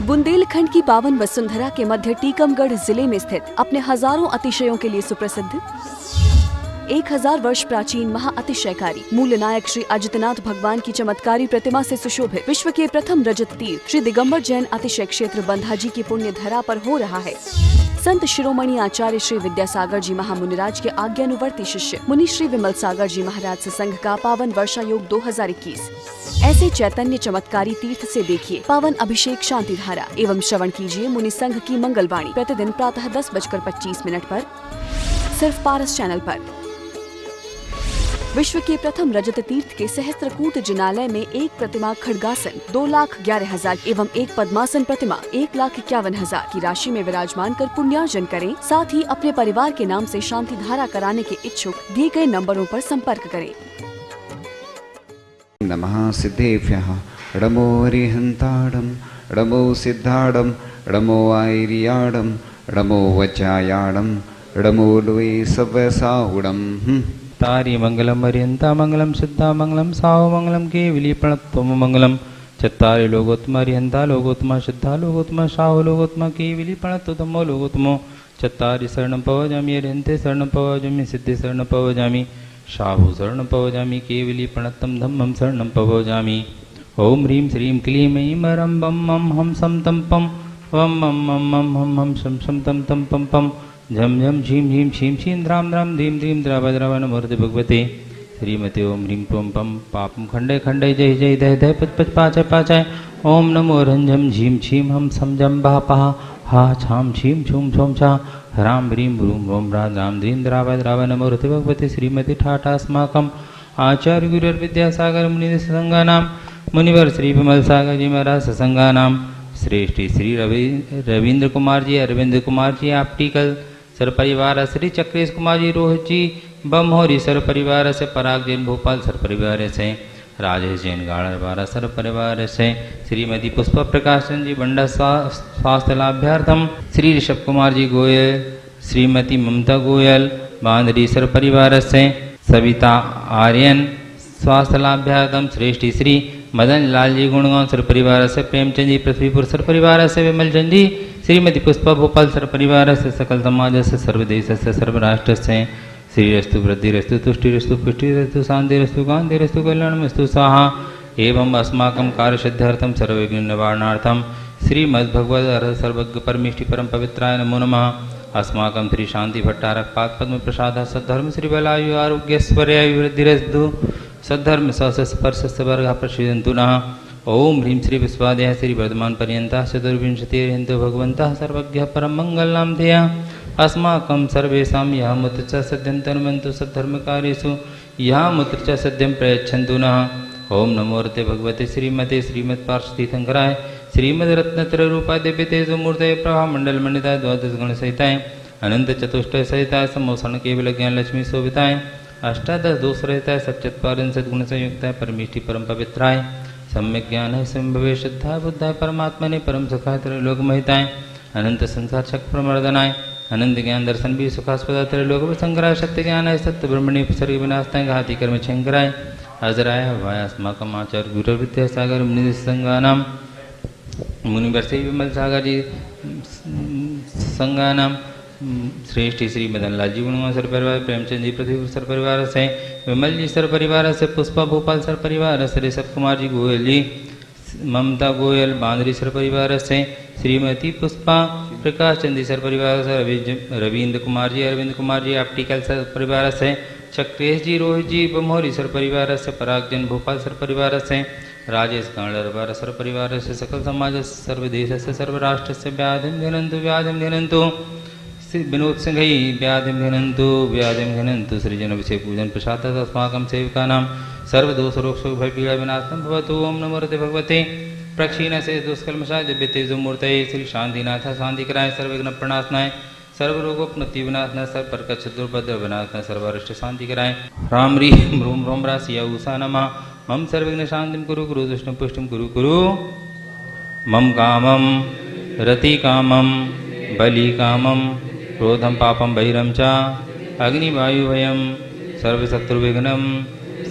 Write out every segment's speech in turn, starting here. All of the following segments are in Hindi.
बुंदेलखंड की पावन वसुंधरा के मध्य टीकमगढ़ जिले में स्थित अपने हजारों अतिशयों के लिए सुप्रसिद्ध 1000 वर्ष प्राचीन महाअतिशयकारी मूल नायक श्री अजितनाथ भगवान की चमत्कारी प्रतिमा से सुशोभित विश्व के प्रथम रजत तीर्थ श्री दिगंबर जैन अतिशय क्षेत्र बंधाजी की पुण्य धरा पर हो रहा है। संत शिरोमणि आचार्य श्री विद्यासागर जी महामुनिराज के आज्ञानुवर्ती शिष्य मुनि श्री विमल सागर जी महाराज सत्संग का पावन वर्षा योग 2021। ऐसे चैतन्य चमत्कारी तीर्थ से देखिए पावन अभिषेक शांति धारा एवं श्रवण कीजिए मुनि संघ की मंगलवाणी प्रतिदिन प्रातः 10:25 पर सिर्फ पारस चैनल पर। विश्व के प्रथम रजत तीर्थ के सहस्त्रकूट जिनालय में एक प्रतिमा खड्गासन 2,11,000 एवं एक पद्मासन प्रतिमा 1,51,000 की राशि में विराजमान कर पुण्यार्जन करें। साथ ही अपने परिवार के नाम से शांति धारा कराने के इच्छुक दिए गए नंबरों पर संपर्क करें। नमः सिद्धेभ्यः णमो हरिहन्ताडं णमो सिद्धाडं णमो आयर्याडं णमो वज्रायाडं णमो लोये सव्यसाहुडं तारी मंगलम अर्यंता मंगलम सिद्धा मंगलम साहो मंगलम केवली प्रणत्वम मंगलम चत्तारि लोकोत्तम अर्यंता लोकोत्तम सिद्धा लोकोत्तम साहो लोकोत्तम केवली प्रणत्वतमो लोकोत्तमो चत्तारि शरणं पवजामि अर्यन्ते शरणं पवजामि सिद्धि शरणं पवजामि साहो शरणं पवजामि केवली प्रणत्तम धम्मं शरणं पवजामि। ओम ह्रीं श्रीं क्लीं ऐं रं बं मं हम सम तम पम वम मम मम मम हम हम शम शम तम तम पम पम झम झम झीं झीं छीं छीं द्राम द्राम धीं धीं द्रावद्रावण मूर्ति भगवते श्रीमते ओम ह्रीं प्रोम पम पापम खंडे खंडे जय जय दय दय पच पच पाचय पाचय ओम नमो रंझम झीं छीं हम समझम बा पहा हा छाम छीं छूम छोम छा ह्रां ह्रीं भ्रूं भ्रूं भ्रा द्राम धीं द्रावद्रावण मूर्ति भगवते श्रीमती ठाटास्माकम् आचार्य गुरुर् विद्यासागर मुनि सत्संगानां मुनिवर श्री विमल सागर जी महाराज सत्संगानां श्रेष्ठ श्री रविंद्र कुमार जी अरविंद कुमार जी आपटिकल सर परिवार श्री चक्रेश कुमार जी रोहित जी बमहोरी सर परिवार से पराग जैन भोपाल सर परिवार से राजेश जैन गाड़रवारा सर परिवार से श्रीमती पुष्प प्रकाशन जी बंडा स्वास्थ्य लाभ्यार्थम श्री ऋषभ कुमार जी गोयल श्रीमती ममता गोयल बांदरी सर परिवार से सविता आर्यन स्वास्थ्य लाभ्यार्थम श्रेष्ठ श्री मदन लाल जी गुणगांव सर परिवार से प्रेमचंद जी पृथ्वीपुर सर परिवार से विमल चंद जी श्रीमती पुष्पा भोपाल सर परिवार से सकल समाज से सर्वदेश से सर्वराष्ट्र से श्रीरस्तु वृद्धिरस्तु तुष्टिरस्तु पुष्टिरस्तु शांतिरस्तु कांतिरस्तु कल्याणमस्तु स्वाहा एवं अस्माकं कार्यसिद्ध्यर्थं सर्वविघ्न निवारणार्थं श्रीमद्भगवद् सर्वज्ञ परमेष्टि परम पवित्राय नमो नमः। अस्माकं श्री शांति भट्टारक पाद पद्म प्रसाद सद्धर्म श्री बलायु आरोग्यस्वर्यायु वृद्धिरस्तु सद्धर्म स्पर्श वर्ग प्रसिद्धन्तु नः। ओम ह्रीं श्री विश्वादय श्री वर्धमान पर्यंता चतुर्विंशतिर्यन्तो भगवन्तः सर्वज्ञः परम मंगलनाम धेया अस्माकं सर्वेषां यः मुत्र च सद्यन्तर्वन्तु सद्धर्मकार्येषु यः मुत्र च सद्यं प्रयच्छन्तु नः। ओम नमो रते भगवते श्रीमते श्रीमत्पार्षदीशंकराय श्रीमद्रत्नत्रयरूपाय दिव्यतेजोमूर्तये प्रभामण्डल मंडिताय द्वादश गण सहिताय अनंत चतुष्टय सहिताय समोषण केवल ज्ञान लक्ष्मी शोभिताय अष्टादश दोष रहताय सच्चत्वारिंशत् गुण संयुक्ताय परमेष्टि परम पवित्राय सम्यक ज्ञान है संभवे श्रद्धा बुद्धाय परमात्मा ने परम सुखाय त्रैलोक महिताय अनंत संसार चक्र प्रमर्दनाय अनंत ज्ञान दर्शन भी सुखास्पदा त्रैलोक संग्रह सत्य ज्ञान है सत्य ब्रह्मणि सर्ग विनाशताय घाति कर्म शंकराय अजराय हवाय अस्माकम् आचार्य गुरु विद्यासागर मुनि संगानां मुनिवर श्री विमल सागर जी संगानां श्रेष्ठ श्री मदन लाल जी गुणगांव सर परिवार प्रेमचंद जी पृथ्वी सर परिवार से विमल जी सर परिवार से पुष्पा भोपाल सर परिवार से ऋषभ कुमार जी गोयल जी ममता गोयल बांदरी सर परिवार से श्रीमती पुष्पा प्रकाश चंदी सर परिवार से रविंद्र कुमार जी अरविंद कुमार जी आपटिकल सर परिवार से चक्रेश जी रोहित जी बमहोरी सर परिवार से पराग जैन भोपाल सर परिवार से राजेश गाड़रवारा सर परिवार से सकल समाज सर्वदेश से सर्वराष्ट्र से व्याधिम घनंतु विनोद सिंह व्याधिम घनंतु सृजन विषय पूजन प्रसाद अस्माकं सेवकानां सर्वदोषरोग भय पीड़ा विनाशनं भवतु। ओम नमो रते भगवते प्रक्षीण से दुष्कर्मशाय दिव्य तेजोमूर्तये श्री शांतिनाथ शांति कराय सर्वविघ्न प्रणाशनाय सर्वरोगोपनति विनाशनाय सर्वप्रकट दुर्भद्र विनाशनाय सर्वारिष्ट शांति कराय राम ह्रीं ह्रूं ह्रौं रासिया उषा नमः मम सर्वविघ्न शांतिं कुरु कुरु दुष्टं पुष्टिं कुरु कुरु मम कामं रति कामं बलि कामं क्रोधं पापं बहिरं च अग्निवायुभयं सर्वशत्रुविघ्नं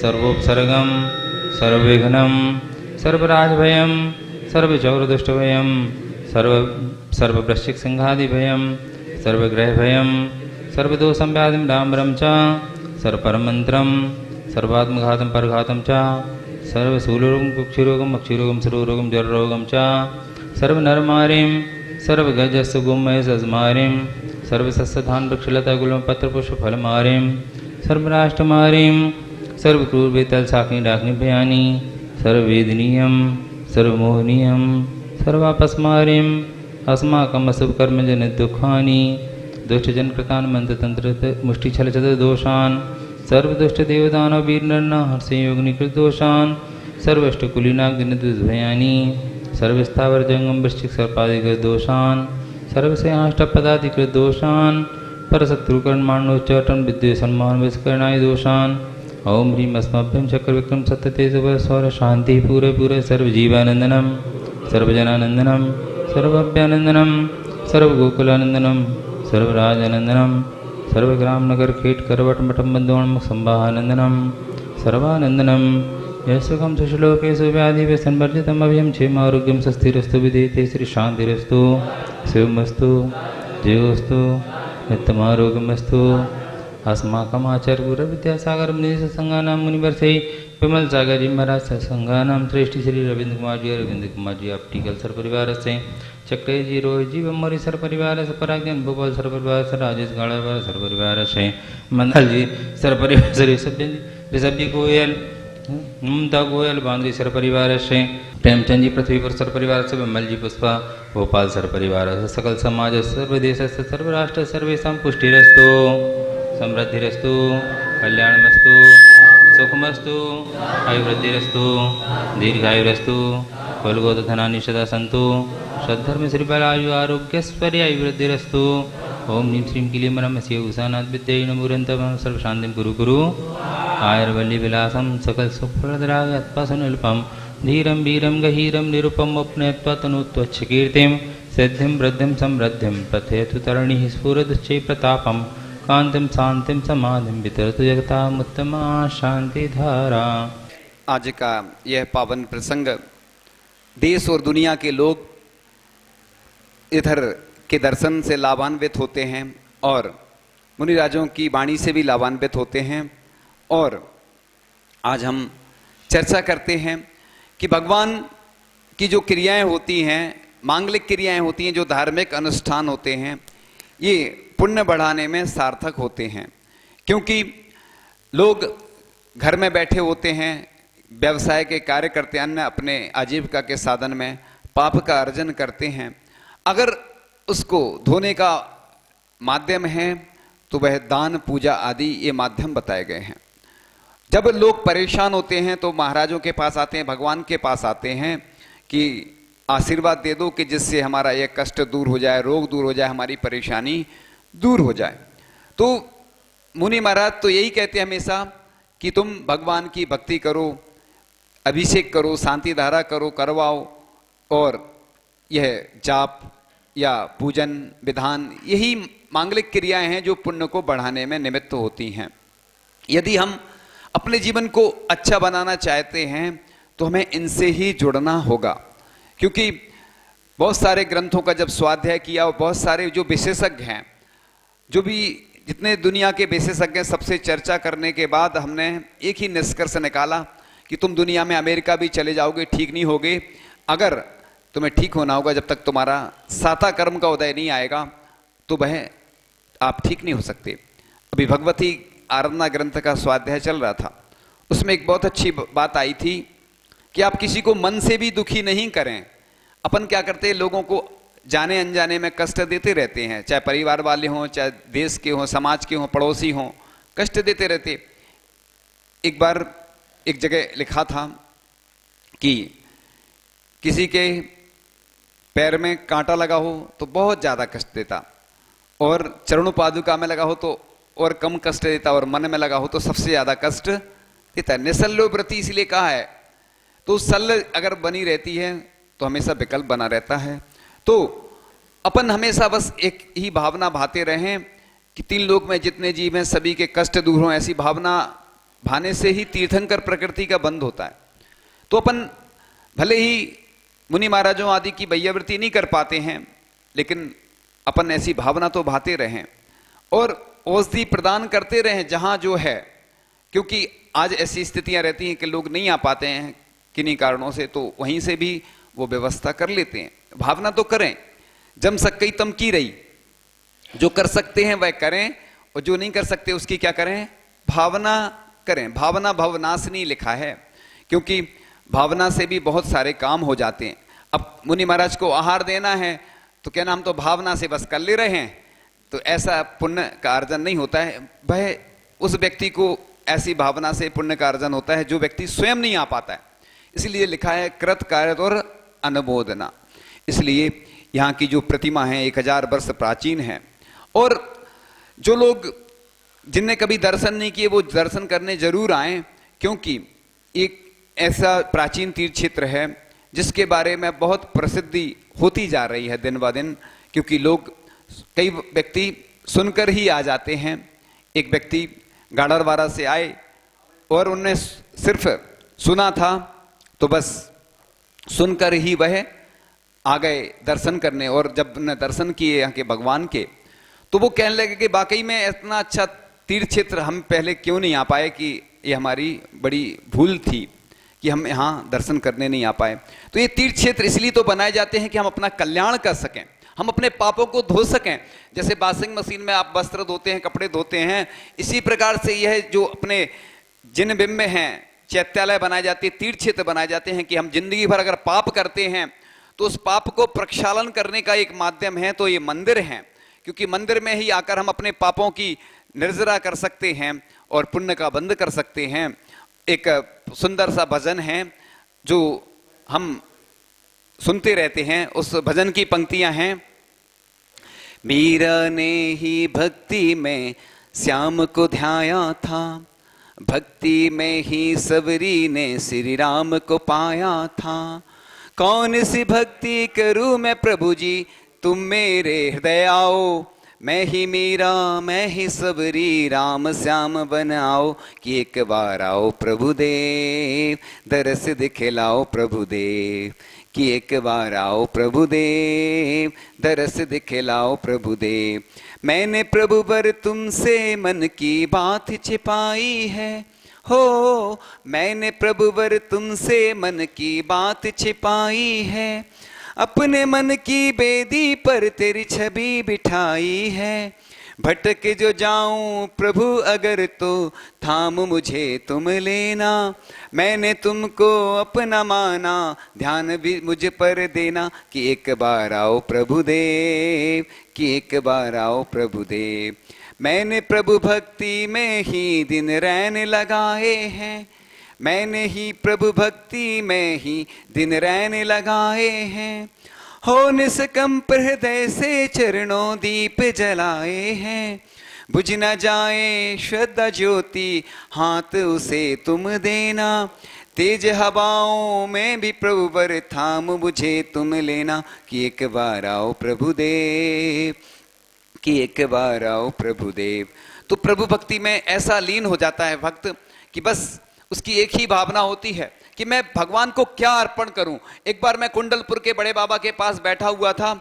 सर्वोपसर्गं सर्वविघ्नं सर्वराजभयं सर्वचौरदुष्टभयं सर्ववृश्चिक सिंहादिभयं सर्वग्रहभयं सर्वदोषं व्याधिं डाम्बरं च सर्वपरमन्त्रं सर्वात्मघातं परघातं च सर्वशूलरोगं कुक्षिरोगं मक्षिरोगं सरोरोगं जररोगं च सर्वनरमारीं सर्वगजस्सुगुमयसमारीं सर्वसस्यधान वृक्षलतागुलं पत्रपुष्पफलमारीं सर्वराष्ट्रमारीं सर्वक्रूरवेतलशाकिनीडाकिनीभयानि सर्ववेदनीयं सर्वमोहनीयं सर्वापस्मारीं अस्माकम् अशुभकर्मजनितदुःखानि दुष्टजनकृतान् मन्त्रतन्त्र मुष्टिछलचतुर्दोषान् सर्वदुष्टदेवदानववीरनरहर्षयोगनिकृतदोषान् सर्वष्टकुलीनाग्निदुर्भयानि सर्वस्थावरजंगम वृश्चिक सर्पादिकृतदोषान् सर्वसेनाष्टपदादिकृतदोषान् परशत्रुकर्माणोच्चाटन विद्वेषन्मान विस्करणाय दोषान् ओम ह्रीं अस्मभ्यं चक्रविक्रम सत्यतेजस्वर शांति पूरे पूरे सर्वजीवानंदनम सर्वजनानंदनम सर्वभ्यानंदनम सर्वगोकुलानंदनम सर्वराजानंदनम सर्वग्रामनगर खेट करवट मठम बंदोणम संवाहानंदनम सर्वानंदनम यशुकम सुश्लोकेशु व्याधि व्यसनवर्जितम अभयम क्षेमारोग्यम स्थिरस्तु विदेते श्री शांतिरस्तु शिवमस्तु जयोस्तु नित्यमारोग्यमस्तु अस्माकम् आचार्य गुरु विद्यासागर मुनि संगानां मुनिवर्षे विमल सागर जी महाराज संगानां श्रेष्ठ श्री रविंद्र कुमार जी ऑप्टिकल सर परिवार से चक्रे जी रोहित जी बम्मरी सर परिवार से परागन भोपाल सर परिवार से राजेश गाड़ावार सर परिवार से मंगल जी सर परिवार से ऋषभ जी गोयल ममता गोयल बांद्री सर परिवार से प्रेमचंद जी पृथ्वीपुर सर परिवार से विमल जी पुष्पा भोपाल सर परिवार से सकल समाज सर्वदेश से सर्वराष्ट्र सर्वेशा पुष्टिरस्तु समृद्धिरस्तु कल्याणमस्तु सुखमस्तु आयुर्वृद्धिरस्तु दीर्घायुरस्तु कुलगोत्रधनानि सदा सन्तु सद्धर्म श्रीबलायु आरोग्यस्पर्यायुर्वृद्धिरस्तु ओम नीम श्रीं किलीमरमस्य उषानाथ विद्यै नमोरन्तं सर्वशान्तिं कुरु कुरु आयुर्वल्ली विलासं सकल सुप्रदरागत्पासनुल्पं धीरं वीरं गहीरं निरुपमोपनयत्वा तनुत्वच्छकीर्तिं सिद्धिं वृद्धिं समृद्धिं प्रथयतु तरणिः स्फुरदुच्चै प्रतापं कांतिम शांतिम समाधिम वितरतु जगतामुत्तमा शांति धारा। आज का यह पावन प्रसंग देश और दुनिया के लोग इधर के दर्शन से लाभान्वित होते हैं और मुनिराजों की वाणी से भी लाभान्वित होते हैं। और आज हम चर्चा करते हैं कि भगवान की जो क्रियाएं होती हैं, मांगलिक क्रियाएं होती हैं, जो धार्मिक अनुष्ठान होते हैं, ये पुण्य बढ़ाने में सार्थक होते हैं। क्योंकि लोग घर में बैठे होते हैं, व्यवसाय के कार्य करते हैं, अन्य अपने आजीविका के साधन में पाप का अर्जन करते हैं। अगर उसको धोने का माध्यम है तो वह दान पूजा आदि ये माध्यम बताए गए हैं। जब लोग परेशान होते हैं तो महाराजों के पास आते हैं, भगवान के पास आते हैं कि आशीर्वाद दे दो कि जिससे हमारा यह कष्ट दूर हो जाए, रोग दूर हो जाए, हमारी परेशानी दूर हो जाए। तो मुनि महाराज तो यही कहते हैं हमेशा कि तुम भगवान की भक्ति करो, अभिषेक करो, शांति धारा करो, करवाओ, और यह जाप या पूजन विधान यही मांगलिक क्रियाएं हैं जो पुण्य को बढ़ाने में निमित्त होती हैं। यदि हम अपने जीवन को अच्छा बनाना चाहते हैं तो हमें इनसे ही जुड़ना होगा। क्योंकि बहुत सारे ग्रंथों का जब स्वाध्याय किया और बहुत सारे जो विशेषज्ञ हैं, जो भी जितने दुनिया के विशेषज्ञ, सबसे चर्चा करने के बाद हमने एक ही निष्कर्ष निकाला कि तुम दुनिया में अमेरिका भी चले जाओगे, ठीक नहीं होगे। अगर तुम्हें ठीक होना होगा, जब तक तुम्हारा साता कर्म का उदय नहीं आएगा तो वह आप ठीक नहीं हो सकते। अभी भगवती आराधना ग्रंथ का स्वाध्याय चल रहा था, उसमें एक बहुत अच्छी बात आई थी कि आप किसी को मन से भी दुखी नहीं करें। अपन क्या करते हैं, लोगों को जाने अनजाने में कष्ट देते रहते हैं, चाहे परिवार वाले हों, चाहे देश के हों, समाज के हों, पड़ोसी हों, कष्ट देते रहते। एक बार एक जगह लिखा था कि किसी के पैर में कांटा लगा हो तो बहुत ज्यादा कष्ट देता, और चरणों पादुका में लगा हो तो और कम कष्ट देता, और मन में लगा हो तो सबसे ज्यादा कष्ट देता है। निसल्लो व्रति इसलिए कहा है। तो सल्ल अगर बनी रहती है तो हमेशा विकल्प बना रहता है। तो अपन हमेशा बस एक ही भावना भाते रहें कि तीन लोक में जितने जीव हैं सभी के कष्ट दूर हों, ऐसी भावना भाने से ही तीर्थंकर प्रकृति का बंध होता है। तो अपन भले ही मुनि महाराजों आदि की वैयावृत्ति नहीं कर पाते हैं, लेकिन अपन ऐसी भावना तो भाते रहें और औषधि प्रदान करते रहें जहां जो है, क्योंकि आज ऐसी स्थितियां रहती हैं कि लोग नहीं आ पाते हैं किन्हीं कारणों से, तो वहीं से भी वो व्यवस्था कर लेते हैं। भावना तो करें, जम सकई तम की रही, जो कर सकते हैं वह करें और जो नहीं कर सकते उसकी क्या करें, भावना करें। भावना भवनाशिनी लिखा है, क्योंकि भावना से भी बहुत सारे काम हो जाते हैं। अब मुनि महाराज को आहार देना है तो क्या नाम, तो भावना से बस कर ले रहे हैं, तो ऐसा पुण्य का अर्जन नहीं होता है। वह उस व्यक्ति को ऐसी भावना से पुण्य का अर्जन होता है जो व्यक्ति स्वयं नहीं आ पाता है। इसलिए लिखा है कृत कार्य और अनुमोदना। इसलिए यहाँ की जो प्रतिमा है 1000 वर्ष प्राचीन है, और जो लोग जिनने कभी दर्शन नहीं किए वो दर्शन करने जरूर आए, क्योंकि एक ऐसा प्राचीन तीर्थ क्षेत्र है जिसके बारे में बहुत प्रसिद्धि होती जा रही है दिन ब दिन, क्योंकि लोग, कई व्यक्ति सुनकर ही आ जाते हैं। एक व्यक्ति गाड़रवाड़ा से आए और उनने सिर्फ सुना था, तो बस सुनकर ही वह आ गए दर्शन करने, और जब उन्होंने दर्शन किए यहाँ के भगवान के, तो वो कहने लगे कि वाकई में इतना अच्छा तीर्थ क्षेत्र हम पहले क्यों नहीं आ पाए, कि ये हमारी बड़ी भूल थी कि हम यहाँ दर्शन करने नहीं आ पाए। तो ये तीर्थ क्षेत्र इसलिए तो बनाए जाते हैं कि हम अपना कल्याण कर सकें, हम अपने पापों को धो सकें। जैसे वॉशिंग मशीन में आप वस्त्र धोते हैं, कपड़े धोते हैं, इसी प्रकार से यह जो अपने जिन बिंब में हैं चैत्यालय बनाए जाते हैं, तीर्थ क्षेत्र बनाए जाते हैं, कि हम जिंदगी भर अगर पाप करते हैं तो उस पाप को प्रक्षालन करने का एक माध्यम है तो ये मंदिर है, क्योंकि मंदिर में ही आकर हम अपने पापों की निर्जरा कर सकते हैं और पुण्य का बंद कर सकते हैं। एक सुंदर सा भजन है जो हम सुनते रहते हैं, उस भजन की पंक्तियां हैं, मीरा ने ही भक्ति में श्याम को ध्याया था, भक्ति में ही सबरी ने श्री राम को पाया था, कौन सी भक्ति करूं मैं प्रभु जी, तुम मेरे हृदय आओ, मैं ही मीरा मैं ही सबरी, राम श्याम बन आओ, कि एक बार आओ प्रभु देव, दरस दिखलाओ प्रभु देव, कि एक बार आओ प्रभु देव, दरस दिखलाओ प्रभु देव। मैंने प्रभु पर तुमसे मन की बात छिपाई है, हो मैंने प्रभु पर तुमसे मन की बात छिपाई है, अपने मन की बेदी पर तेरी छवि बिठाई है, भटक जो जाऊं प्रभु अगर तो थाम मुझे तुम लेना, मैंने तुमको अपना माना, ध्यान भी मुझ पर देना, कि एक बार आओ प्रभु देव, कि एक बार आओ प्रभु देव। मैंने प्रभु भक्ति में ही दिन रैन लगाए हैं, मैंने ही प्रभु भक्ति में ही दिन रैन लगाए हैं, हो निष्कंप हृदय से चरणों दीप जलाए हैं, बुझ न जाए श्रद्धा ज्योति हाथ उसे तुम देना, तेज हवाओं में भी प्रभु पर थाम मुझे तुम लेना, कि एक बार आओ प्रभु देव, कि एक बार आओ प्रभु देव। तो प्रभु भक्ति में ऐसा लीन हो जाता है भक्त कि बस उसकी एक ही भावना होती है कि मैं भगवान को क्या अर्पण करूं। एक बार मैं कुंडलपुर के बड़े बाबा के पास बैठा हुआ था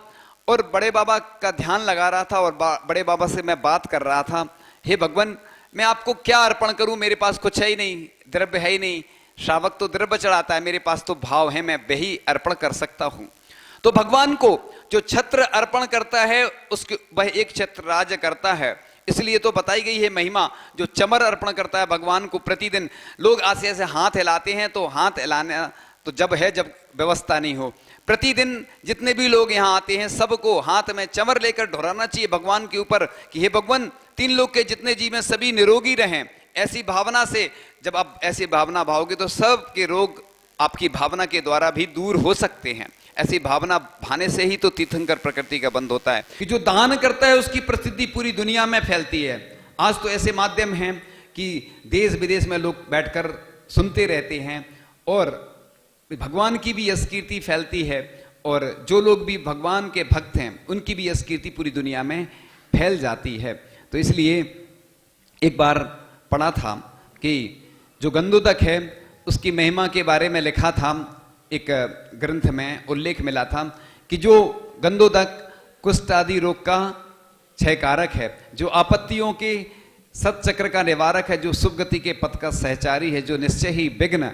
और बड़े बाबा का ध्यान लगा रहा था और बड़े बाबा से मैं बात कर रहा था, हे भगवान मैं आपको क्या अर्पण करूं, मेरे पास कुछ है ही नहीं, द्रव्य है ही नहीं, श्रावक तो द्रव्य चढ़ाता है, मेरे पास तो भाव है, मैं वही अर्पण कर सकता हूं। तो भगवान को जो छत्र अर्पण करता है उसके वह एक छत्र राज करता है, इसलिए तो बताई गई है महिमा। जो चमर अर्पण करता है भगवान को, प्रतिदिन लोग ऐसे ऐसे हाथ हिलाते हैं, तो हाथ हिलाना तो जब है जब व्यवस्था नहीं हो, प्रतिदिन जितने भी लोग यहाँ आते हैं सबको हाथ में चमर लेकर ढोराना चाहिए भगवान के ऊपर कि हे भगवान 3 लोग के जितने जीव हैं सभी निरोगी रहें। ऐसी भावना से जब आप ऐसी भावना भाओगे तो सब के रोग आपकी भावना के द्वारा भी दूर हो सकते हैं। ऐसी भावना भाने से ही तो तीर्थंकर प्रकृति का बंद होता है कि जो दान करता है उसकी प्रसिद्धि पूरी दुनिया में फैलती है। आज तो ऐसे माध्यम हैं कि देश विदेश में लोग बैठकर सुनते रहते हैं और भगवान की भी यश कीर्ति फैलती है, और जो लोग भी भगवान के भक्त हैं उनकी भी यश कीर्ति पूरी दुनिया में फैल जाती है। तो इसलिए एक बार पढ़ा था कि जो गंधोदक है उसकी महिमा के बारे में लिखा था एक ग्रंथ में उल्लेख मिला था कि जो गंधोदक कुष्ठ आदि रोग का क्षयकारक है, जो आपत्तियों के सतचक्र का निवारक है, जो शुभ गति के पथ का सहचारी है, जो निश्चय ही विघ्न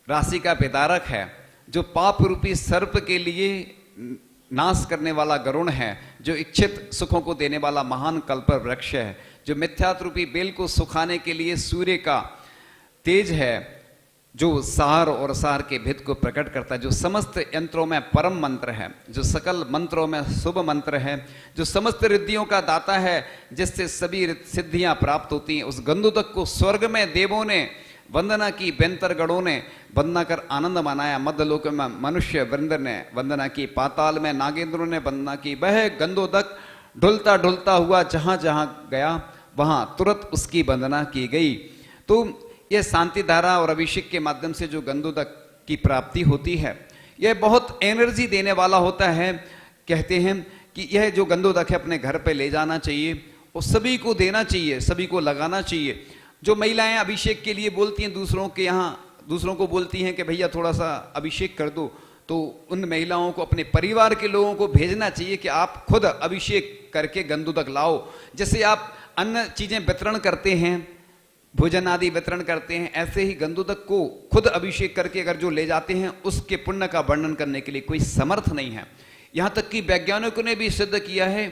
राशि का विदारक है, जो पाप रूपी सर्प के लिए नाश करने वाला गरुण है, जो इच्छित सुखों को देने वाला महान कल्प वृक्ष है, जो मिथ्यात्व रूपी बेल को सुखाने के लिए सूर्य का तेज है, जो सार और सार के भेद को प्रकट करता है, जो समस्त यंत्रों में परम मंत्र है, जो सकल मंत्रों में शुभ मंत्र है, जो समस्त रिद्धियों का दाता है, जिससे सभी सिद्धियां प्राप्त होती हैं, उस गंधोदक को स्वर्ग में देवों ने वंदना की, बेंतर गणों ने वंदना कर आनंद मनाया, मध्यलोक में मनुष्य वृंद ने वंदना की, पाताल में नागेंद्रों ने वंदना की। वह गंधोदक ढुलता ढुलता हुआ जहां जहां गया वहां तुरंत उसकी वंदना की गई। तो यह शांति धारा और अभिषेक के माध्यम से जो गंधोदक की प्राप्ति होती है, यह बहुत एनर्जी देने वाला होता है। कहते हैं कि यह जो गंधोदक है अपने घर पे ले जाना चाहिए और सभी को देना चाहिए, सभी को लगाना चाहिए। जो महिलाएं अभिषेक के लिए बोलती हैं दूसरों के यहाँ, दूसरों को बोलती हैं कि भैया थोड़ा सा अभिषेक कर दो, तो उन महिलाओं को अपने परिवार के लोगों को भेजना चाहिए कि आप खुद अभिषेक करके गंधोदक लाओ। जैसे आप अन्य चीजें वितरण करते हैं, भोजन आदि वितरण करते हैं, ऐसे ही गंधोदक को खुद अभिषेक करके अगर जो ले जाते हैं, उसके पुण्य का वर्णन करने के लिए कोई समर्थ नहीं है। यहां तक कि वैज्ञानिकों ने भी सिद्ध किया है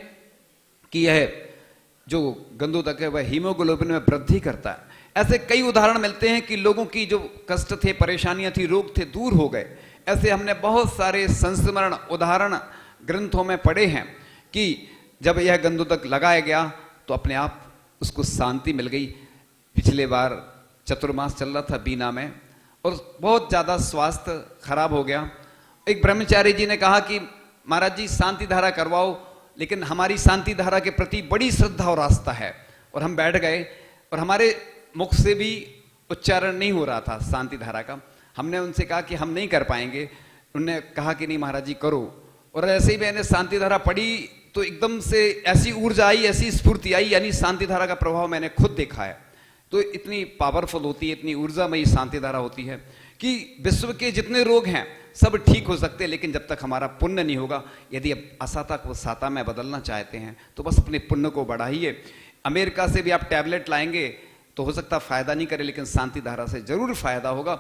कि यह जो गंधोदक है वह हीमोग्लोबिन में वृद्धि करता है। ऐसे कई उदाहरण मिलते हैं कि लोगों की जो कष्ट थे, परेशानियां थी, रोग थे, दूर हो गए। ऐसे हमने बहुत सारे संस्मरण उदाहरण ग्रंथों में पढ़े हैं कि जब यह गंधोदक लगाया गया तो अपने आप उसको शांति मिल गई। पिछले बार चतुर्मास चल रहा था बीना में और बहुत ज्यादा स्वास्थ्य खराब हो गया। एक ब्रह्मचारी जी ने कहा कि महाराज जी शांति धारा करवाओ, लेकिन हमारी शांति धारा के प्रति बड़ी श्रद्धा और आस्था है। और हम बैठ गए और हमारे मुख से भी उच्चारण नहीं हो रहा था शांति धारा का। हमने उनसे कहा कि हम नहीं कर पाएंगे। उन्होंने कहा कि नहीं महाराज जी करो। और ऐसे ही मैंने शांति धारा पढ़ी तो एकदम से ऐसी ऊर्जा आई, ऐसी स्फूर्ति आई, यानी शांति धारा का प्रभाव मैंने खुद देखा है। तो इतनी पावरफुल होती है, इतनी ऊर्जामयी शांति धारा होती है कि विश्व के जितने रोग हैं सब ठीक हो सकते हैं, लेकिन जब तक हमारा पुण्य नहीं होगा। यदि अब असाता को साता में बदलना चाहते हैं तो बस अपने पुण्य को बढ़ाइए। अमेरिका से भी आप टैबलेट लाएंगे तो हो सकता फायदा नहीं करे, लेकिन शांति धारा से जरूर फायदा होगा।